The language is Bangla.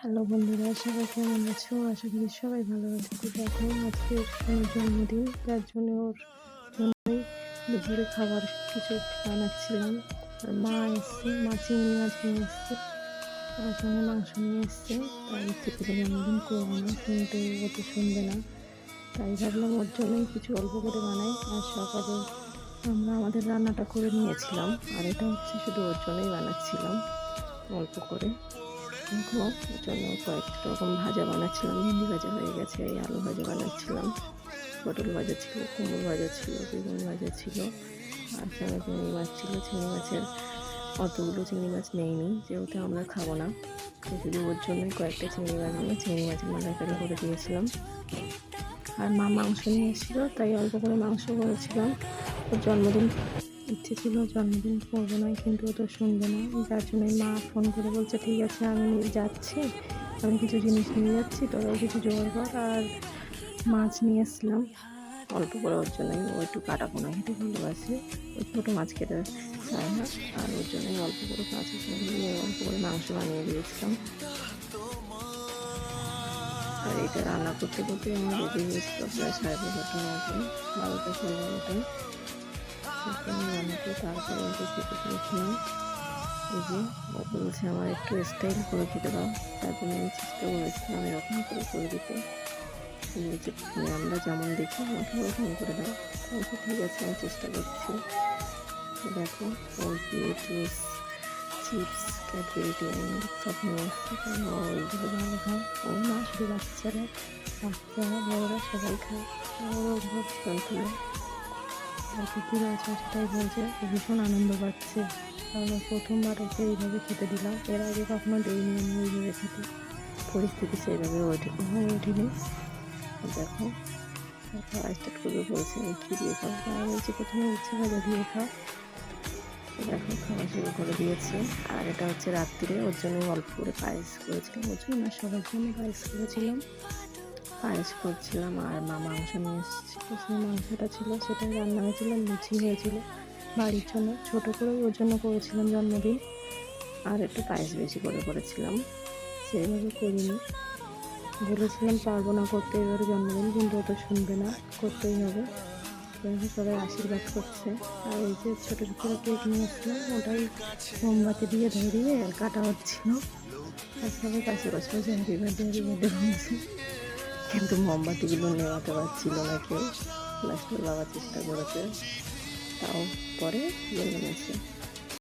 হ্যালো বন্ধুরা, সবাই কেমন আছো? আশা করি সবাই ভালো আছে। তো দেখো, আজকে সোনার জন্মদিন, যার জন্য ওর জন্যই দুপুরে খাবার কিছু একটা বানাচ্ছিলাম। আর মা এসছে, মা চিংড়ি মাছ নিয়ে এসছে, তার সঙ্গে মাংস নিয়ে এসছে। তাই ইচ্ছে ছিল জন্মদিন করবো না, কিন্তু ও তো শুনবে না। তাই ভাবলাম ওর জন্যই কিছু অল্প করে বানাই। আর সকালে আমরা আমাদের রান্নাটা করে নিয়েছিলাম, আর এটা হচ্ছে শুধু ওর জন্যই বানাচ্ছিলাম অল্প করে। দেখো, ওর জন্য কয়েকটা রকম ভাজা বানাচ্ছিলাম। ভেন্ডি ভাজা হয়ে গেছে, এই আলু ভাজা বানাচ্ছিলাম, পটল ভাজা ছিল, কুমড়ো ভাজা ছিল, বেগুন ভাজা ছিল, আর সঙ্গে চিংড়ি মাছ ছিল। চিংড়ি মাছের অতগুলো চিংড়ি মাছ নেইনি, যেহেতু আমরা খাবো না। তো শুধু ওর জন্যই কয়েকটা চিংড়ি মাছ নিয়ে চিংড়ি মাছের মালাইকারি করে দিয়েছিলাম। আর মা মাংস নিয়ে এসেছিলো, তাই অল্প করে মাংস করেছিলাম। ওর জন্মদিন, ইচ্ছে ছিল জন্মদিন করবো না, কিন্তু ও তো শুনবে না। যার জন্যই মা ফোন করে বলছে, ঠিক আছে আমি যাচ্ছি, আমি কিছু জিনিস নিয়ে যাচ্ছি, তোরাও কিছু জোগাড় কর। আর মাছ নিয়ে এসছিলাম অল্প করে ওর জন্যই। ও একটু কাটা পোনা খেতে ভালোবাসে, ওই ছোটো মাছ খেতে চায় না। আর ওর জন্যই অল্প করে মাছের সঙ্গে অল্প করে মাংস বানিয়ে দিয়েছিলাম। আর এটা রান্না করতে করতে আমার রেডি হয়েছিল প্রায় 12:30টার মতন, 12টা 15 মতন। আমি রান্না করে তারপরে ওকে খেতে দিয়েছিলাম। এই যে ও বলছে আমার একটু স্টাইল করে খেতে দাও, তার জন্য আমি চেষ্টা করেছিলাম এরকম করে করে দিতে। বলছে আমরা যেমন দেখি আমাকে ওরকম করে দাও। বলছে ঠিক আছে, আমি চেষ্টা করছি। দেখো, ও জুস, চিপস, ক্যাডবেরি ডেয়ারি সব নিয়ে এসছে, কারণ ও ওইগুলো ভালো খায়। ও না, শুধু বাচ্চারা, বাচ্চারা বড়রা সবাই খায়। ওরও ভীষণ প্রিয়। আর কী রয়েছে সেটাই বলছে, ও ভীষণ আনন্দ পাচ্ছে, কারণ প্রথমবার ওকে এইভাবে খেতে দিলাম। এর আগে কখনো দিইনি আমি এইভাবে খেতে, পরিস্থিতি সেইভাবে হয়ে ওঠেনি। দেখো, খাওয়া স্টার্ট করবে, বলছে আমি কী দিয়ে খাবো। আমি বলছি প্রথমে উচ্ছে ভাজা দিয়ে খাও। দেখো, খাওয়া শুরু করে দিয়েছে। আর এটা হচ্ছে রাত্রিরে ওর জন্য অল্প করে পায়েস করেছিলাম, ওর জন্য সবার জন্য পায়েস করেছিলাম, পায়েস করছিলাম। আর মা মাংস নিয়ে এসেছিল, সেই মাংসটা ছিল, সেটাই রান্না হয়েছিল, লুচি হয়েছিল বাড়ির জন্য, ছোটো করে ওর জন্য করেছিলাম জন্মদিন। আর একটু পায়েস বেশি করে করেছিলাম, সেইভাবে করিনি। বলেছিলাম পারবো না করতে এবারে জন্মদিন, কিন্তু ও তো শুনবে না, করতেই হবে। সবাই আশীর্বাদ করছে। আর এই যে ছোটো ছোটো কেক নিয়ে এসছিলাম, ওটাই মোমবাতি দিয়ে ধরিয়ে কাটা হচ্ছিল। আর সবাই কাছে বসে বসে হ্যাপি বার্থডে বলছে, কিন্তু মোমবাতিগুলো নেওয়াতে পারছিল না কেউ। লাস্টে বাবা চেষ্টা করেছে, তাও পরে নিয়ে নিয়েছে।